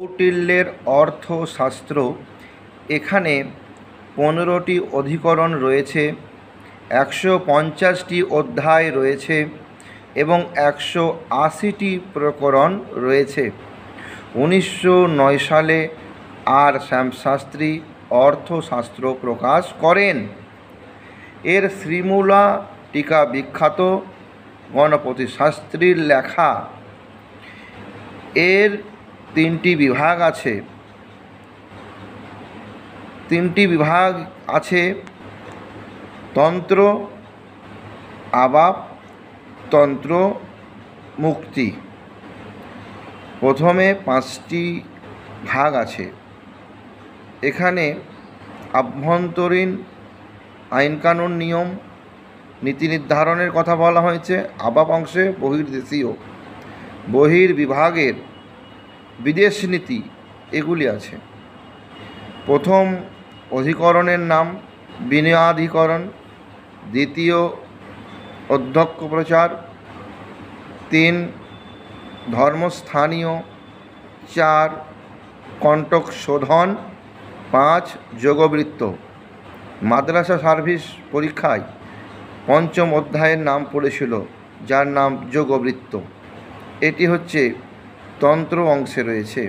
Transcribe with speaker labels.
Speaker 1: কৌটিল্যের অর্থশাস্ত্র। এখানে 15টি অধিকরণ রয়েছে, 150টি অধ্যায় রয়েছে এবং 180টি প্রকরণ রয়েছে। 1909 সালে আর শ্যামশাস্ত্রী অর্থশাস্ত্র প্রকাশ করেন। এর শ্রীমূলা টিকা বিখ্যাত গণপতি শাস্ত্রীর লেখা। এর তিনটি বিভাগ আছে, তন্ত্র, আবাব, তন্ত্র মুক্তি। প্রথমে 5টি ভাগ আছে। এখানে আভ্যন্তরীণ আইনকানুন, নিয়ম, নীতি নির্ধারণের কথা বলা হয়েছে। আবাব অংশে বহির্দেশীয়, বহির্বিভাগের বিদেশ নীতি এগুলি আছে। প্রথম অধিকরণের নাম বিনয়াধিকরণ, দ্বিতীয় অধ্যক্ষ প্রচার, 3 ধর্মস্থানীয়, 4 কণ্টক শোধন, 5 যোগবৃত্ত। মাদ্রাসা সার্ভিস পরীক্ষায় 5ম অধ্যায়ের নাম পড়েছিল, যার নাম যোগবৃত্ত। এটি হচ্ছে তন্ত্র অংশে রয়েছে।